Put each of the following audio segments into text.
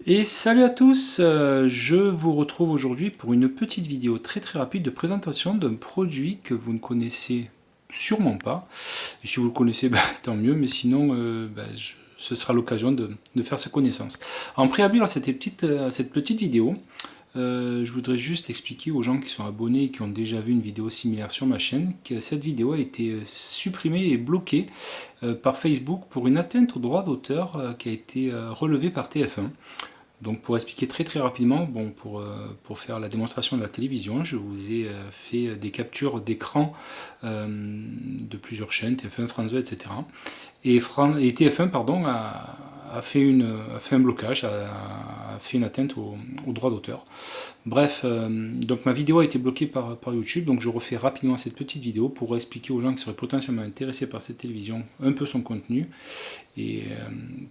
Et salut à tous, je vous retrouve aujourd'hui pour une petite vidéo très rapide de présentation d'un produit que vous ne connaissez sûrement pas. Et si vous le connaissez, tant mieux, mais sinon ce sera l'occasion de faire sa connaissance. En préambule à cette petite vidéo, je voudrais juste expliquer aux gens qui sont abonnés et qui ont déjà vu une vidéo similaire sur ma chaîne que cette vidéo a été supprimée et bloquée par Facebook pour une atteinte au droit d'auteur qui a été relevée par TF1. Donc pour expliquer très rapidement, pour faire la démonstration de la télévision, je vous ai fait des captures d'écran de plusieurs chaînes, TF1, France 2, etc. Et TF1 pardon, a fait un blocage, a fait une atteinte au droit d'auteur. Bref, donc ma vidéo a été bloquée par YouTube, donc je refais rapidement cette petite vidéo pour expliquer aux gens qui seraient potentiellement intéressés par cette télévision un peu son contenu. Et,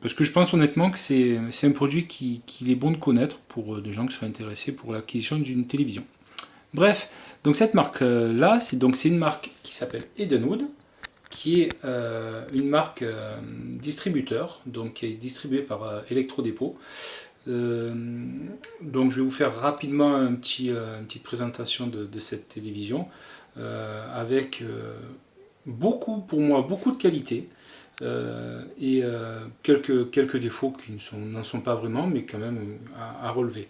parce que je pense honnêtement que c'est un produit qu'il est bon de connaître pour des gens qui sont intéressés pour l'acquisition d'une télévision. Bref, donc cette marque-là, c'est une marque qui s'appelle Edenwood, qui est une marque distributeur, donc qui est distribuée par Electrodépôt. Donc je vais vous faire rapidement une petite présentation de cette télévision avec pour moi beaucoup de qualité quelques défauts qui n'en sont pas vraiment, mais quand même à relever.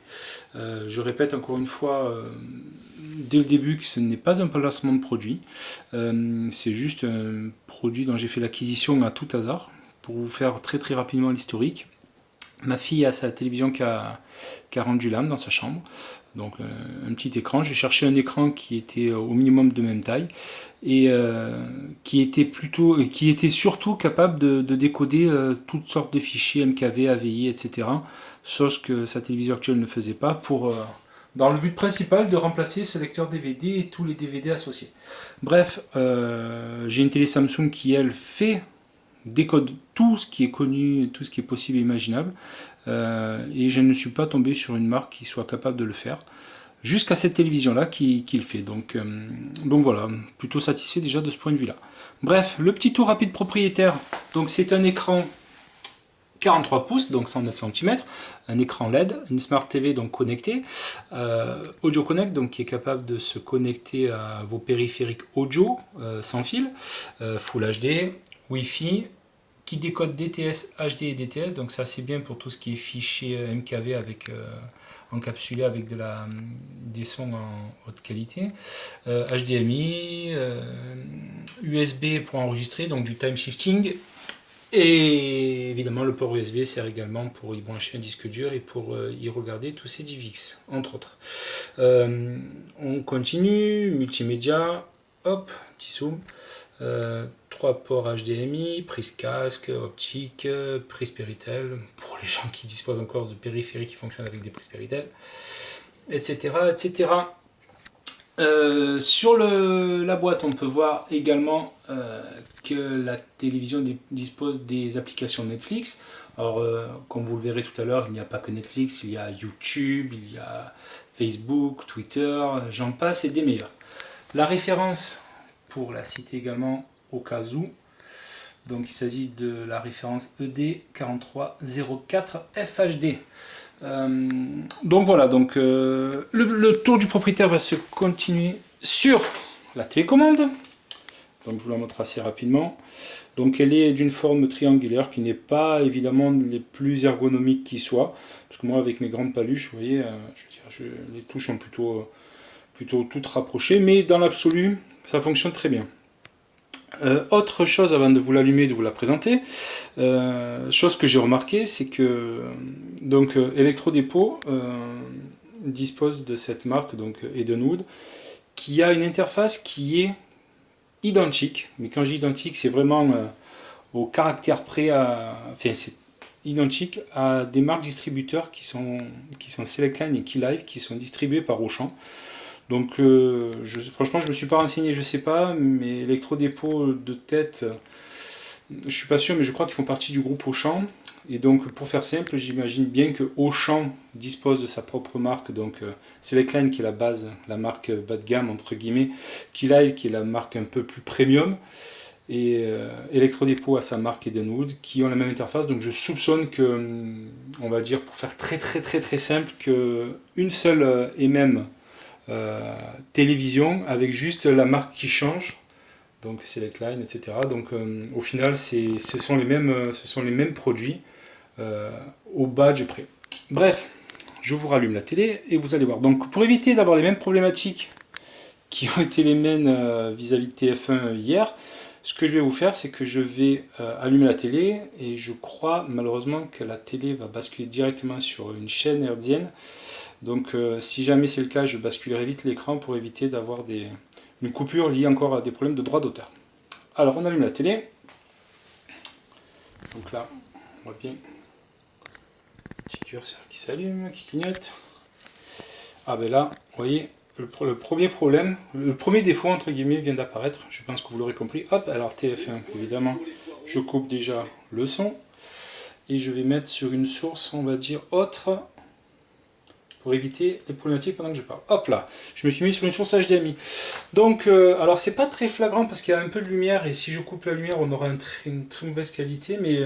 Je répète encore une fois dès le début que ce n'est pas un placement de produit, c'est juste un produit dont j'ai fait l'acquisition à tout hasard. Pour vous faire très rapidement l'historique, ma fille a sa télévision qui a rendu l'âme dans sa chambre, donc un petit écran. J'ai cherché un écran qui était au minimum de même taille et qui était surtout capable de décoder toutes sortes de fichiers MKV, AVI, etc. Chose que sa télévision actuelle ne faisait pas dans le but principal de remplacer ce lecteur DVD et tous les DVD associés. Bref, j'ai une télé Samsung qui elle décode tout ce qui est connu, tout ce qui est possible et imaginable, et je ne suis pas tombé sur une marque qui soit capable de le faire, jusqu'à cette télévision-là qui le fait. Donc voilà, plutôt satisfait déjà de ce point de vue-là. Bref, le petit tour rapide propriétaire, donc c'est un écran 43 pouces, donc 109 cm, un écran LED, une Smart TV donc connectée, Audio Connect donc qui est capable de se connecter à vos périphériques audio sans fil, Full HD, Wi-Fi, qui décode DTS, HD et DTS, donc ça c'est bien pour tout ce qui est fichier MKV avec encapsulé avec des sons en haute qualité, HDMI, USB pour enregistrer, donc du time shifting. Et évidemment, le port USB sert également pour y brancher un disque dur et pour y regarder tous ces DivX, entre autres. On continue, multimédia, hop, petit zoom, 3 ports HDMI, prise casque, optique, prise Péritel, pour les gens qui disposent encore de périphériques qui fonctionnent avec des prises Péritel, etc. Sur la boîte, on peut voir également que la télévision dispose des applications Netflix. Alors, comme vous le verrez tout à l'heure, il n'y a pas que Netflix, il y a YouTube, il y a Facebook, Twitter, j'en passe et des meilleurs. La référence, pour la citer également au cas où, donc il s'agit de la référence ED4304 FHD. Donc voilà, le tour du propriétaire va se continuer sur la télécommande. Donc je vous la montre assez rapidement. Donc elle est d'une forme triangulaire qui n'est pas évidemment les plus ergonomiques qui soient. Parce que moi avec mes grandes paluches, vous voyez, les touches sont plutôt toutes rapprochées. Mais dans l'absolu, ça fonctionne très bien. Autre chose avant de vous l'allumer et de vous la présenter, chose que j'ai remarqué, c'est que Electrodépôt dispose de cette marque, donc Edenwood, qui a une interface qui est identique, mais quand je dis identique, c'est vraiment au caractère près, c'est identique à des marques distributeurs qui sont Selectline et Keylive, qui sont distribués par Auchan. Donc franchement je me suis pas renseigné, je sais pas, mais Electrodépôt de tête, je suis pas sûr, mais je crois qu'ils font partie du groupe Auchan. Et donc pour faire simple, j'imagine bien que Auchan dispose de sa propre marque, donc Selectline qui est la base, la marque bas de gamme entre guillemets, Keylive qui est la marque un peu plus premium, et Electrodépôt a sa marque Edenwood qui ont la même interface. Donc je soupçonne que, on va dire, pour faire très simple, qu'une seule et même télévision avec juste la marque qui change, donc Selectline, etc. Donc au final, ce sont les mêmes produits au badge près. Bref, je vous rallume la télé et vous allez voir. Donc pour éviter d'avoir les mêmes problématiques qui ont été les miennes vis-à-vis de TF1 hier, ce que je vais vous faire, c'est que je vais allumer la télé et je crois malheureusement que la télé va basculer directement sur une chaîne hertzienne. Donc si jamais c'est le cas, je basculerai vite l'écran pour éviter d'avoir une coupure liée encore à des problèmes de droit d'auteur. Alors on allume la télé. Donc là, on voit bien le petit curseur qui s'allume, qui clignote. Ah ben là, vous voyez, le premier problème, le premier défaut entre guillemets vient d'apparaître. Je pense que vous l'aurez compris. Hop, alors TF1, évidemment, je coupe déjà le son. Et je vais mettre sur une source, on va dire, autre, pour éviter les problématiques pendant que je parle. Hop là, je me suis mis sur une source HDMI. Donc, alors c'est pas très flagrant parce qu'il y a un peu de lumière et si je coupe la lumière, on aura une très mauvaise qualité. Mais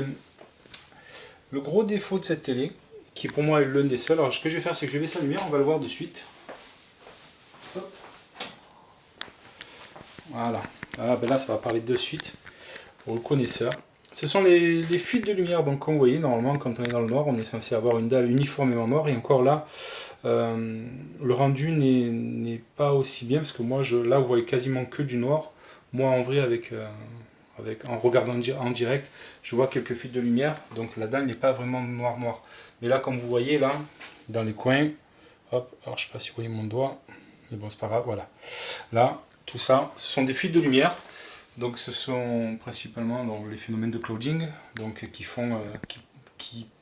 le gros défaut de cette télé, qui pour moi est l'un des seuls, alors ce que je vais faire, c'est que je vais baisser la lumière, on va le voir de suite. Hop. Voilà. Ah, ben là, ça va parler de suite aux connaisseurs. Ce sont les fuites de lumière. Donc, comme vous voyez, normalement, quand on est dans le noir, on est censé avoir une dalle uniformément noire. Et encore là, le rendu n'est pas aussi bien parce que moi, là, vous voyez quasiment que du noir. Moi, en vrai, en regardant en direct, je vois quelques fuites de lumière. Donc, la dalle n'est pas vraiment noir. Mais là, comme vous voyez, là, dans les coins, hop, alors je ne sais pas si vous voyez mon doigt, mais bon, c'est pas grave, voilà. Là, tout ça, ce sont des fuites de lumière. Donc ce sont principalement donc, les phénomènes de clouding donc, qui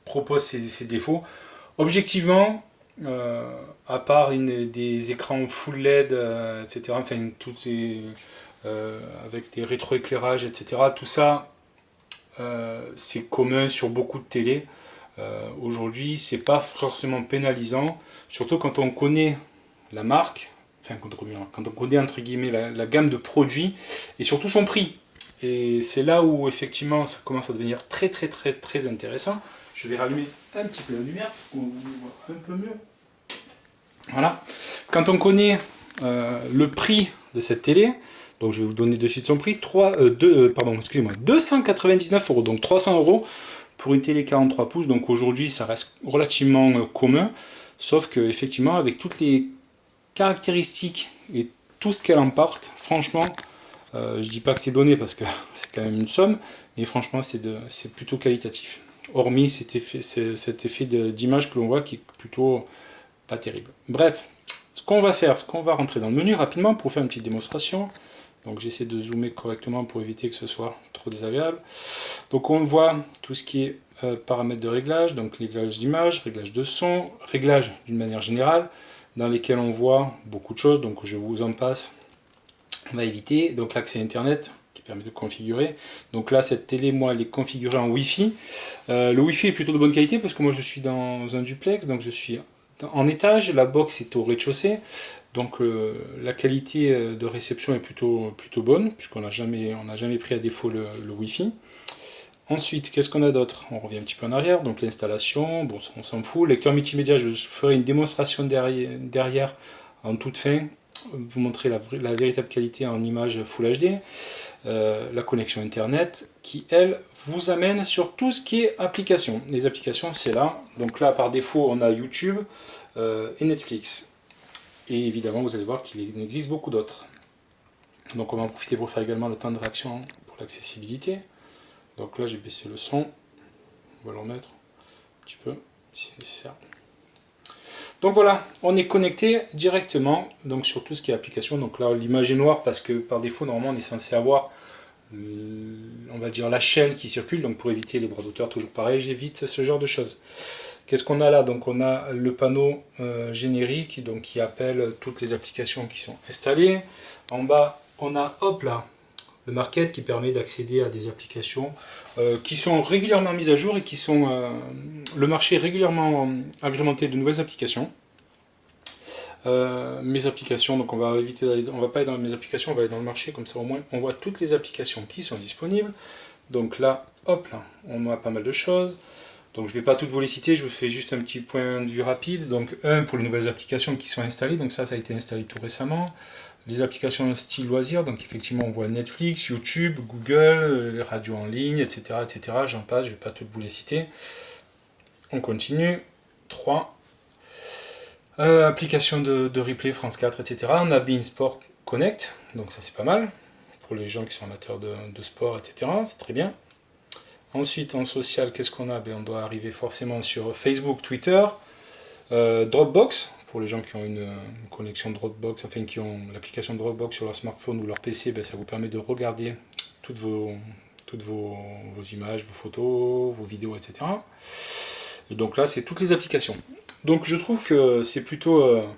proposent ces défauts. Objectivement, à part des écrans full LED, etc., enfin, avec des rétroéclairages, etc., tout ça, c'est commun sur beaucoup de télé. Aujourd'hui, c'est pas forcément pénalisant, surtout quand on connaît la marque. Enfin, quand on connaît entre guillemets la gamme de produits et surtout son prix. Et c'est là où effectivement ça commence à devenir très intéressant. Je vais rallumer un petit peu la lumière pour qu'on voit un peu mieux. Voilà. Quand on connaît le prix de cette télé, donc je vais vous donner de suite son prix, 299 €, donc 300 € pour une télé 43 pouces. Donc aujourd'hui ça reste relativement commun, sauf que effectivement avec toutes les caractéristiques et tout ce qu'elle emporte, franchement, je dis pas que c'est donné parce que c'est quand même une somme, mais franchement c'est plutôt qualitatif. Hormis cet effet d'image que l'on voit qui est plutôt pas terrible. Bref, ce qu'on va rentrer dans le menu rapidement pour faire une petite démonstration. Donc j'essaie de zoomer correctement pour éviter que ce soit trop désagréable. Donc on voit tout ce qui est paramètres de réglage, donc réglage d'image, réglage de son, réglage d'une manière générale, dans lesquels on voit beaucoup de choses, donc je vous en passe, on va éviter. Donc l'accès internet qui permet de configurer. Donc là cette télé, moi elle est configurée en Wi-Fi. Le Wi-Fi est plutôt de bonne qualité parce que moi je suis dans un duplex, donc je suis en étage, la box est au rez-de-chaussée, donc la qualité de réception est plutôt bonne, puisqu'on n'a jamais pris à défaut le Wi-Fi. Ensuite, qu'est-ce qu'on a d'autre? On revient un petit peu en arrière, donc l'installation, bon, on s'en fout. Lecteur multimédia, je ferai une démonstration derrière en toute fin, vous montrer la véritable qualité en image Full HD. La connexion internet qui, elle, vous amène sur tout ce qui est applications. Les applications, c'est là. Donc là, par défaut, on a YouTube et Netflix. Et évidemment, vous allez voir qu'il existe beaucoup d'autres. Donc on va en profiter pour faire également le temps de réaction pour l'accessibilité. Donc là, j'ai baissé le son. On va le remettre un petit peu, si c'est nécessaire. Donc voilà, on est connecté directement donc sur tout ce qui est application. Donc là, l'image est noire parce que par défaut, normalement, on est censé avoir, on va dire, la chaîne qui circule. Donc pour éviter les droits d'auteur, toujours pareil, j'évite ce genre de choses. Qu'est-ce qu'on a là? Donc on a le panneau générique donc, qui appelle toutes les applications qui sont installées. En bas, on a, hop là, le market qui permet d'accéder à des applications qui sont régulièrement mises à jour et qui sont le marché est régulièrement agrémenté de nouvelles applications. Mes applications, donc on va éviter on va pas aller dans mes applications, on va aller dans le marché, comme ça au moins on voit toutes les applications qui sont disponibles. Donc là, hop là, on a pas mal de choses. Donc je ne vais pas toutes vous les citer, je vous fais juste un petit point de vue rapide. Donc pour les nouvelles applications qui sont installées, donc ça a été installé tout récemment. Les applications style loisirs, donc effectivement on voit Netflix, YouTube, Google, les radios en ligne, etc. etc. J'en passe, je ne vais pas toutes vous les citer. On continue. 3. Application de replay France 4, etc. On a Bein Sport Connect, donc ça c'est pas mal. Pour les gens qui sont amateurs de sport, etc. C'est très bien. Ensuite, en social, qu'est-ce qu'on a? On doit arriver forcément sur Facebook, Twitter, Dropbox, pour les gens qui ont une connexion Dropbox, enfin qui ont l'application Dropbox sur leur smartphone ou leur PC, ça vous permet de regarder toutes vos images, vos photos, vos vidéos, etc. Et donc là, c'est toutes les applications. Donc je trouve que c'est plutôt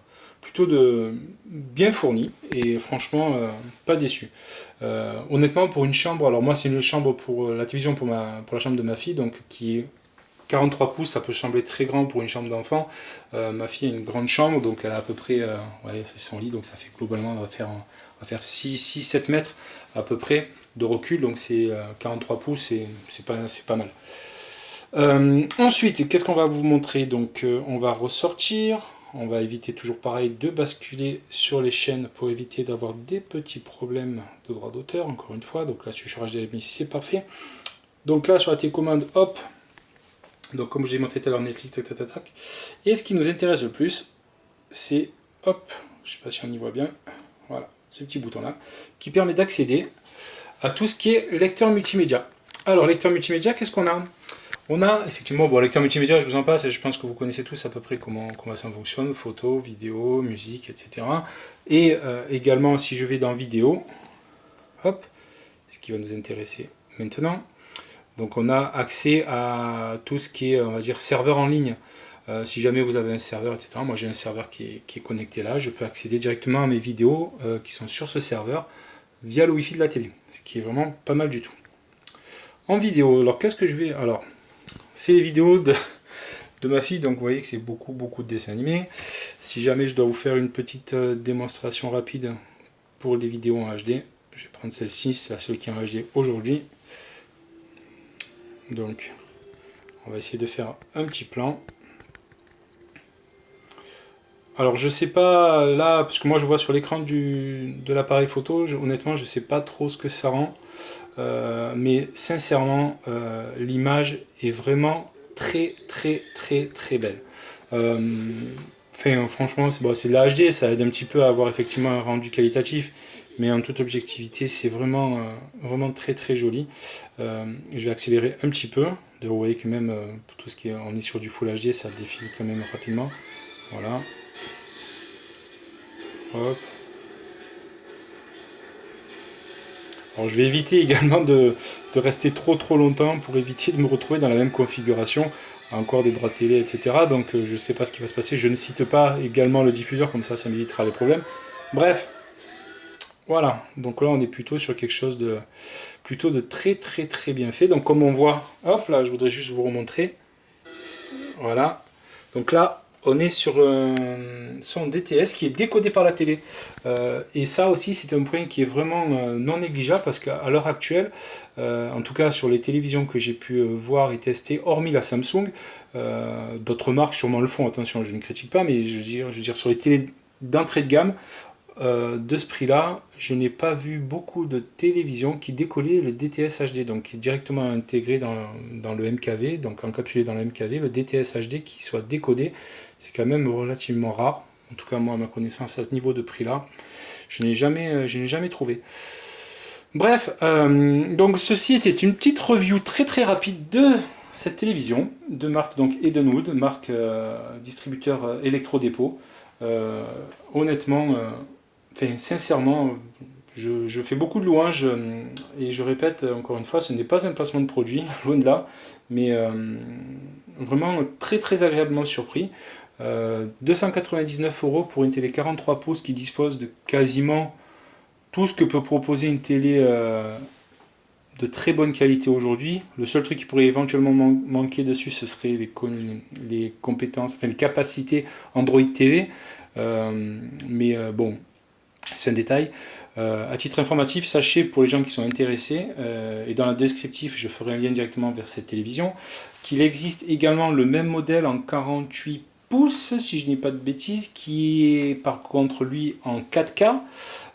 bien fourni et franchement pas déçu. Honnêtement pour une chambre, alors moi c'est une chambre pour la télévision pour la chambre de ma fille, donc qui est 43 pouces, ça peut sembler très grand pour une chambre d'enfant. Ma fille a une grande chambre, donc elle a à peu près c'est son lit, donc ça fait globalement on va faire 6-7 mètres à peu près de recul, donc c'est 43 pouces et c'est pas mal. Ensuite, qu'est-ce qu'on va vous montrer? Donc on va ressortir. On va éviter toujours pareil de basculer sur les chaînes pour éviter d'avoir des petits problèmes de droit d'auteur, encore une fois. Donc là, sur HDMI, c'est parfait. Donc là, sur la télécommande, hop. Donc comme je vous ai montré tout à l'heure, Netflix, tac, tac, tac. Et ce qui nous intéresse le plus, c'est, hop, je ne sais pas si on y voit bien, voilà, ce petit bouton-là, qui permet d'accéder à tout ce qui est lecteur multimédia. Alors, lecteur multimédia, qu'est-ce qu'on a? On a effectivement, lecteur multimédia, je vous en passe, et je pense que vous connaissez tous à peu près comment ça fonctionne, photos, vidéos, musique, etc. Et également, si je vais dans vidéo, hop, ce qui va nous intéresser maintenant, donc on a accès à tout ce qui est, on va dire, serveur en ligne. Si jamais vous avez un serveur, etc. Moi j'ai un serveur qui est connecté là, je peux accéder directement à mes vidéos qui sont sur ce serveur via le Wi-Fi de la télé, ce qui est vraiment pas mal du tout. En vidéo, alors qu'est-ce que je vais... Alors, c'est les vidéos de ma fille, donc vous voyez que c'est beaucoup de dessins animés. Si jamais je dois vous faire une petite démonstration rapide pour les vidéos en HD, je vais prendre celle-ci, c'est la seule qui est en HD aujourd'hui. Donc, on va essayer de faire un petit plan. Alors je sais pas là, parce que moi je vois sur l'écran de l'appareil photo, honnêtement je sais pas trop ce que ça rend. Mais sincèrement, l'image est vraiment très belle. Franchement, c'est de la HD, ça aide un petit peu à avoir effectivement un rendu qualitatif, mais en toute objectivité, c'est vraiment très joli. Je vais accélérer un petit peu. Vous voyez que même pour tout ce qui est, on est sur du Full HD, ça défile quand même rapidement. Voilà. Hop. Alors, je vais éviter également de rester trop longtemps pour éviter de me retrouver dans la même configuration, encore des droits télé, etc. Donc je ne sais pas ce qui va se passer. Je ne cite pas également le diffuseur, comme ça m'évitera les problèmes. Bref, voilà. Donc là on est plutôt sur quelque chose de très bien fait. Donc comme on voit, hop là, je voudrais juste vous remontrer. Voilà. Donc là, on est sur un son DTS qui est décodé par la télé. Et ça aussi, c'est un point qui est vraiment non négligeable parce qu'à l'heure actuelle, en tout cas sur les télévisions que j'ai pu voir et tester, hormis la Samsung, d'autres marques sûrement le font, attention, je ne critique pas, mais je veux dire sur les télés d'entrée de gamme, de ce prix-là, je n'ai pas vu beaucoup de télévisions qui décollaient le DTS HD, donc qui est directement intégré dans le MKV, donc encapsulé dans le MKV, le DTS HD qui soit décodé, c'est quand même relativement rare. En tout cas, moi, à ma connaissance, à ce niveau de prix-là, je n'ai jamais trouvé. Bref, donc ceci était une petite review très rapide de cette télévision, de marque donc Edenwood, marque distributeur électro-dépôt. Honnêtement, sincèrement, je fais beaucoup de louanges et je répète encore une fois, ce n'est pas un placement de produit, loin de là, mais vraiment très agréablement surpris. 299 € pour une télé 43 pouces qui dispose de quasiment tout ce que peut proposer une télé de très bonne qualité aujourd'hui. Le seul truc qui pourrait éventuellement manquer dessus, ce serait les compétences, enfin les capacités Android TV. Bon, c'est un détail. À titre informatif, sachez pour les gens qui sont intéressés, et dans le descriptif, je ferai un lien directement vers cette télévision, qu'il existe également le même modèle en 48 pouces, si je n'ai pas de bêtises, qui est par contre lui en 4K.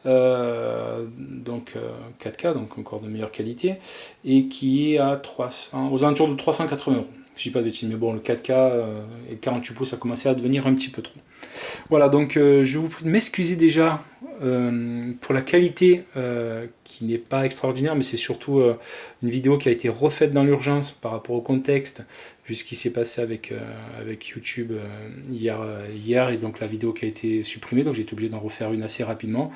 4K, donc encore de meilleure qualité, et qui est à 300, aux alentours de 380 euros. Je dis pas de bêtises, mais bon, le 4K et 48 pouces, ça commençait à devenir un petit peu trop. Voilà, donc je vous prie de m'excuser déjà pour la qualité qui n'est pas extraordinaire, mais c'est surtout une vidéo qui a été refaite dans l'urgence par rapport au contexte, vu ce qui s'est passé avec YouTube hier, et donc la vidéo qui a été supprimée, donc j'ai été obligé d'en refaire une assez rapidement.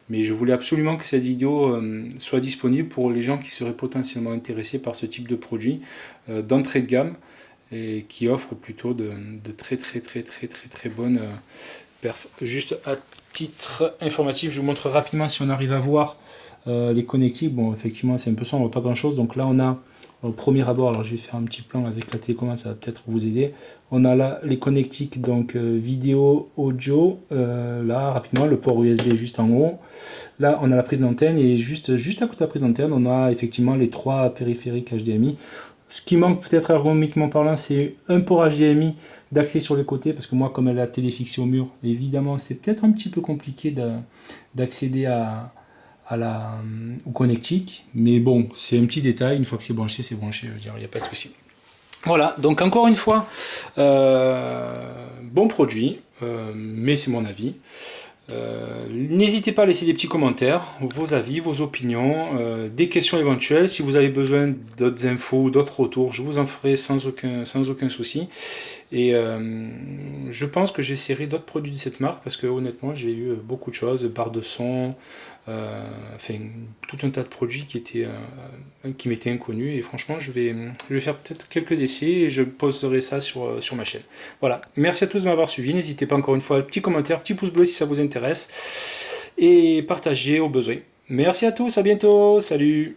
Mais je voulais absolument que cette vidéo soit disponible pour les gens qui seraient potentiellement intéressés par ce type de produit d'entrée de gamme, et qui offre plutôt de très bonnes perfs. Juste à titre informatif, je vous montre rapidement si on arrive à voir les connectiques. Bon, effectivement, c'est un peu sombre, on voit pas grand chose. Donc là, on a au premier abord, alors je vais faire un petit plan avec la télécommande, ça va peut-être vous aider. On a là les connectiques, donc vidéo, audio, là rapidement, le port USB juste en haut. Là, on a la prise d'antenne, et juste à côté de la prise d'antenne, on a effectivement les 3 périphériques HDMI. Ce qui manque peut-être ergonomiquement parlant, c'est un port HDMI d'accès sur les côtés, parce que moi, comme la télé fixée au mur, évidemment, c'est peut-être un petit peu compliqué d'accéder au connectique. Mais bon, c'est un petit détail. Une fois que c'est branché, je veux dire, il n'y a pas de souci. Voilà, donc encore une fois, bon produit, mais c'est mon avis. N'hésitez pas à laisser des petits commentaires, vos avis, vos opinions, des questions éventuelles. Si vous avez besoin d'autres infos ou d'autres retours, je vous en ferai sans aucun souci. Et je pense que j'essaierai d'autres produits de cette marque, parce que honnêtement j'ai eu beaucoup de choses, barres de son, enfin tout un tas de produits qui m'étaient inconnus, et franchement je vais faire peut-être quelques essais, et je posterai ça sur ma chaîne. Voilà, merci à tous de m'avoir suivi, n'hésitez pas encore une fois, petit commentaire, petit pouce bleu si ça vous intéresse, et partagez au besoin. Merci à tous, à bientôt, salut.